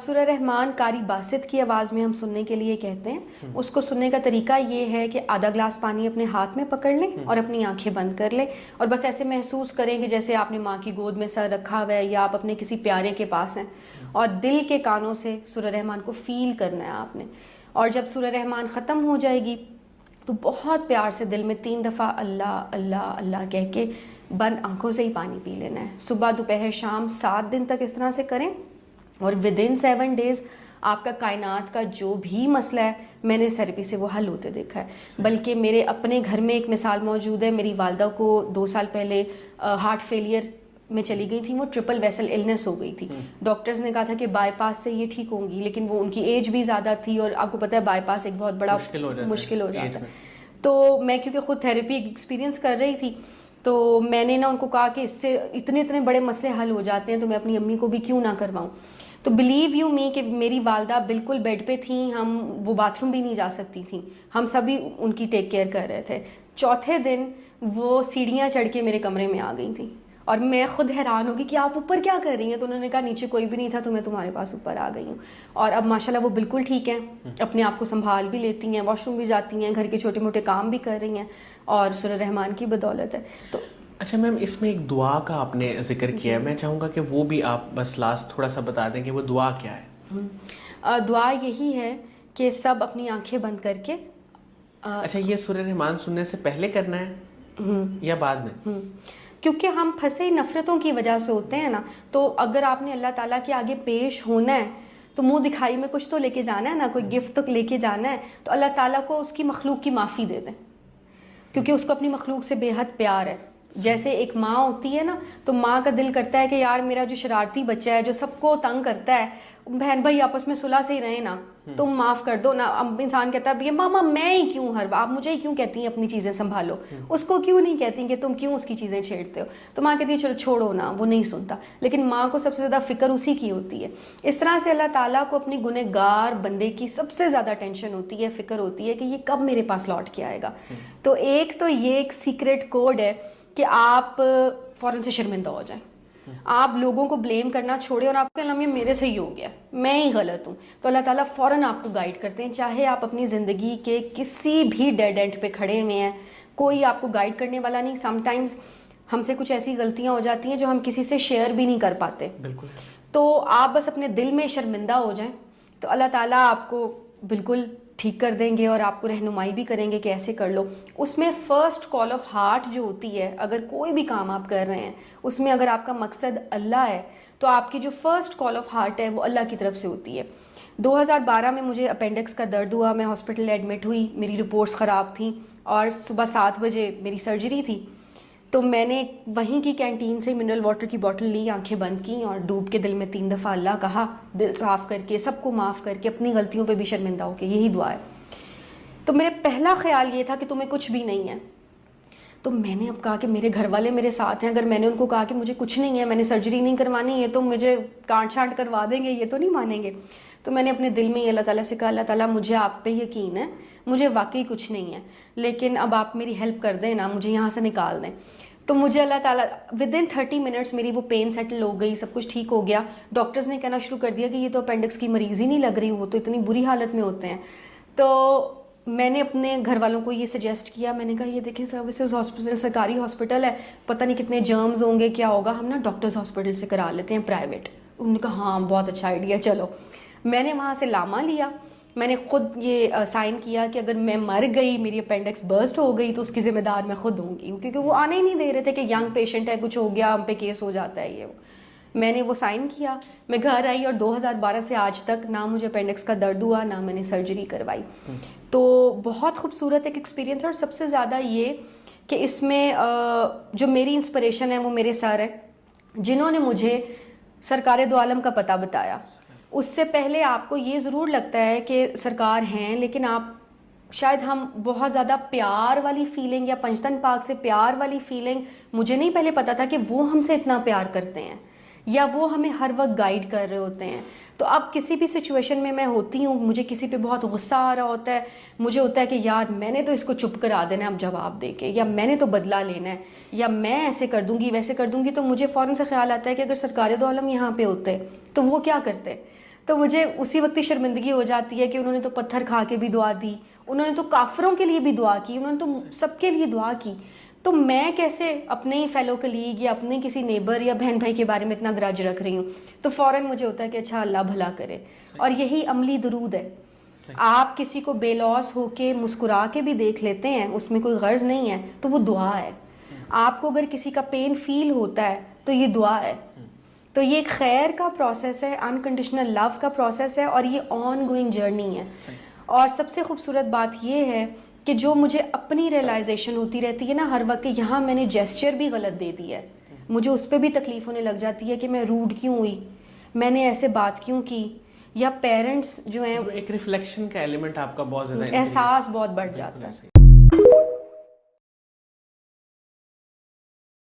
سورہ رحمان قاری باسط کی آواز میں ہم سننے کے لیے کہتے ہیں. اس کو سننے کا طریقہ یہ ہے کہ آدھا گلاس پانی اپنے ہاتھ میں پکڑ لیں اور اپنی آنکھیں بند کر لیں اور بس ایسے محسوس کریں کہ جیسے آپ نے ماں کی گود میں سر رکھا ہوا ہے یا آپ اپنے کسی پیارے کے پاس ہیں, اور دل کے کانوں سے سورہ رحمان کو فیل کرنا ہے آپ نے. اور جب سورہ رحمان ختم ہو جائے گی تو بہت پیار سے دل میں 3 دفعہ اللہ اللہ اللہ کہہ کے بند آنکھوں سے ہی پانی پی لینا ہے. صبح دوپہر شام 7 دن تک اس طرح سے کریں, اور ودن 7 days آپ کا کائنات کا جو بھی مسئلہ ہے میں نے اس تھیراپی سے وہ حل ہوتے دیکھا ہے. بلکہ میرے اپنے گھر میں ایک مثال موجود ہے. میری والدہ کو 2 سال پہلے ہارٹ فیلئر میں چلی گئی تھی, وہ ٹرپل ویسل النس ہو گئی تھی. ڈاکٹرز نے کہا تھا کہ بائی پاس سے یہ ٹھیک ہوں گی, لیکن وہ ان کی ایج بھی زیادہ تھی اور آپ کو پتہ ہے بائی پاس ایک بہت بڑا مشکل ہو جاتا ہے. تو میں کیونکہ خود تھیراپی ایکسپیرینس کر رہی تھی تو میں نے ان کو کہا کہ اس سے اتنے بڑے مسئلے حل ہو جاتے ہیں تو میں اپنی امی کو بھی کیوں نہ کرواؤں. تو بلیو یو می کہ میری والدہ بالکل بیڈ پہ تھیں, وہ باتھ روم بھی نہیں جا سکتی تھیں, ہم سبھی ان کی ٹیک کیئر کر رہے تھے. چوتھے دن وہ سیڑھیاں چڑھ کے میرے کمرے میں آ گئی تھیں اور میں خود حیران ہوگی کہ آپ اوپر کیا کر رہی ہیں. تو انہوں نے کہا نیچے کوئی بھی نہیں تھا تو میں تمہارے پاس اوپر آ گئی ہوں. اور اب ماشاءاللہ وہ بالکل ٹھیک ہیں, اپنے آپ کو سنبھال بھی لیتی ہیں, واش روم بھی جاتی ہیں, گھر کے چھوٹے موٹے کام بھی کر رہی ہیں, اور سورہ رحمان کی بدولت ہے. تو اچھا میم, اس میں ایک دعا کا آپ نے ذکر کیا ہے, میں چاہوں گا کہ وہ بھی آپ بس لاسٹ تھوڑا سا بتا دیں کہ وہ دعا کیا ہے. دعا یہی ہے کہ سب اپنی آنکھیں بند کر کے. اچھا, یہ سورہ رحمان سننے سے پہلے کرنا ہے یا بعد میں؟ کیونکہ ہم پھنسے نفرتوں کی وجہ سے ہوتے ہیں نا, تو اگر آپ نے اللہ تعالیٰ کے آگے پیش ہونا ہے تو منہ دکھائی میں کچھ تو لے کے جانا ہے نا, کوئی گفٹ تو لے کے جانا ہے. تو اللہ تعالیٰ کو اس کی مخلوق کی معافی دے دیں, کیونکہ اس کو اپنی مخلوق سے بے حد پیار ہے. جیسے ایک ماں ہوتی ہے نا, تو ماں کا دل کرتا ہے کہ یار میرا جو شرارتی بچہ ہے جو سب کو تنگ کرتا ہے, بہن بھائی آپس میں صلح سے ہی رہیں نا, تم معاف کر دو نا. اب انسان کہتا ہے ماما میں ہی کیوں, ہر بار آپ مجھے ہی کیوں کہتی ہیں اپنی چیزیں سنبھالو, اس کو کیوں نہیں کہتی کہ تم کیوں اس کی چیزیں چھیڑتے ہو. تو ماں کہتی ہے چلو چھوڑو نا, وہ نہیں سنتا. لیکن ماں کو سب سے زیادہ فکر اسی کی ہوتی ہے. اس طرح سے اللہ تعالیٰ کو اپنی گنہگار بندے کی سب سے زیادہ ٹینشن ہوتی ہے, فکر ہوتی ہے کہ یہ کب میرے پاس لوٹ کے آئے گا. تو یہ ایک سیکرٹ کوڈ ہے کہ آپ فوراً سے شرمندہ ہو جائیں, آپ لوگوں کو بلیم کرنا چھوڑیں اور آپ کا نام یہ میرے سے ہی ہو گیا, میں ہی غلط ہوں. تو اللہ تعالیٰ فوراً آپ کو گائیڈ کرتے ہیں, چاہے آپ اپنی زندگی کے کسی بھی ڈیڈ اینڈ پہ کھڑے ہوئے ہیں, کوئی آپ کو گائیڈ کرنے والا نہیں. سم ٹائمز ہم سے کچھ ایسی غلطیاں ہو جاتی ہیں جو ہم کسی سے شیئر بھی نہیں کر پاتے. بالکل. تو آپ بس اپنے دل میں شرمندہ ہو جائیں تو اللہ تعالیٰ آپ کو بالکل ٹھیک کر دیں گے اور آپ کو رہنمائی بھی کریں گے کہ ایسے کر لو. اس میں فرسٹ کال آف ہارٹ جو ہوتی ہے, اگر کوئی بھی کام آپ کر رہے ہیں اس میں اگر آپ کا مقصد اللہ ہے تو آپ کی جو فرسٹ کال آف ہارٹ ہے وہ اللہ کی طرف سے ہوتی ہے. 2012 میں مجھے اپینڈکس کا درد ہوا, میں ہاسپٹل ایڈمٹ ہوئی, میری رپورٹس خراب تھیں اور صبح 7 بجے میری سرجری تھی. تو میں نے وہیں کی کینٹین سے منرل واٹر کی بوٹل لی, آنکھیں بند کیں اور ڈوب کے دل میں 3 دفعہ اللہ کہا, دل صاف کر کے, سب کو معاف کر کے, اپنی غلطیوں پہ بھی شرمندہ ہو کے. یہی دعا ہے. تو میرے پہلا خیال یہ تھا کہ تمہیں کچھ بھی نہیں ہے. تو میں نے اب کہا کہ میرے گھر والے میرے ساتھ ہیں, اگر میں نے ان کو کہا کہ مجھے کچھ نہیں ہے, میں نے سرجری نہیں کروانی ہے, تو مجھے کانٹ چھانٹ کروا دیں گے, یہ تو نہیں مانیں گے. تو میں نے اپنے دل میں اللہ تعالیٰ سے کہا, اللہ تعالیٰ مجھے آپ پہ یقین ہے, مجھے واقعی کچھ نہیں ہے, لیکن اب آپ میری ہیلپ کر دیں نا, مجھے یہاں سے نکال دیں. تو مجھے اللہ تعالیٰ ودن 30 منٹس میری وہ پین سیٹل ہو گئی, سب کچھ ٹھیک ہو گیا. ڈاکٹرز نے کہنا شروع کر دیا کہ یہ تو اپینڈکس کی مریض ہی نہیں لگ رہی, وہ تو اتنی بری حالت میں ہوتے ہیں. تو میں نے اپنے گھر والوں کو یہ سجیسٹ کیا, میں نے کہا یہ دیکھیں سروسز ہاسپٹل سرکاری ہاسپٹل ہے, پتہ نہیں کتنے جرمز ہوں گے, کیا ہوگا, ہم نا ڈاکٹرز ہاسپٹل سے کرا لیتے ہیں پرائیویٹ. انہوں نے کہا ہاں بہت اچھا آئیڈیا, چلو. میں نے وہاں سے لاما لیا, میں نے خود یہ سائن کیا کہ اگر میں مر گئی, میری اپینڈکس برسٹ ہو گئی, تو اس کی ذمہ دار میں خود ہوں گی, کیونکہ وہ آنے ہی نہیں دے رہے تھے کہ ینگ پیشنٹ ہے, کچھ ہو گیا, ہم پہ کیس ہو جاتا ہے. یہ میں نے وہ سائن کیا, میں گھر آئی اور 2012 سے آج تک نہ مجھے اپینڈکس کا درد ہوا, نہ میں نے سرجری کروائی. تو بہت خوبصورت ایک ایکسپیرینس ہے. اور سب سے زیادہ یہ کہ اس میں جو میری انسپریشن ہے وہ میرے سر ہیں, جنہوں نے مجھے سرکار دو عالم کا پتہ بتایا. اس سے پہلے آپ کو یہ ضرور لگتا ہے کہ سرکار ہیں, لیکن آپ شاید ہم بہت زیادہ پیار والی فیلنگ یا پنجتن پاک سے پیار والی فیلنگ, مجھے نہیں پہلے پتا تھا کہ وہ ہم سے اتنا پیار کرتے ہیں یا وہ ہمیں ہر وقت گائیڈ کر رہے ہوتے ہیں. تو اب کسی بھی سچویشن میں ہوتی ہوں, مجھے کسی پہ بہت غصہ آ رہا ہوتا ہے, مجھے ہوتا ہے کہ یار میں نے تو اس کو چپ کرا دینا ہے اب جواب دے کے, یا میں نے تو بدلہ لینا ہے, یا میں ایسے کر دوں گی ویسے کر دوں گی, تو مجھے فوراً سے خیال آتا ہے کہ اگر سرکار دو عالم یہاں پہ ہوتے تو وہ کیا کرتے. تو مجھے اسی وقت ہی شرمندگی ہو جاتی ہے کہ انہوں نے تو پتھر کھا کے بھی دعا دی, انہوں نے تو کافروں کے لیے بھی دعا کی, انہوں نے تو سب کے لیے دعا کی, تو میں کیسے اپنے ہی فیلو کلیگ یا اپنے کسی نیبر یا بہن بھائی کے بارے میں اتنا گرج رکھ رہی ہوں. تو فوراً مجھے ہوتا ہے کہ اچھا اللہ بھلا کرے. اور یہی عملی درود ہے. آپ کسی کو بے لوس ہو کے مسکرا کے بھی دیکھ لیتے ہیں, اس میں کوئی غرض نہیں ہے, تو وہ دعا ہے. آپ کو اگر کسی کا پین فیل ہوتا ہے تو یہ دعا ہے. تو یہ ایک خیر کا پروسیس ہے, انکنڈیشنل لو کا پروسیس ہے, اور یہ آن گوئنگ جرنی ہے. اور سب سے خوبصورت بات یہ ہے کہ جو مجھے اپنی ریئلائزیشن ہوتی رہتی ہے نا ہر وقت, کہ یہاں میں نے جیسچر بھی غلط دے دی ہے, مجھے اس پہ بھی تکلیف ہونے لگ جاتی ہے کہ میں روڈ کیوں ہوئی, میں نے ایسے بات کیوں کی, یا پیرنٹس جو ہیں ایک ریفلیکشن کا ایلیمنٹ آپ کا بہت زیادہ احساس بہت بڑھ جاتا ہے.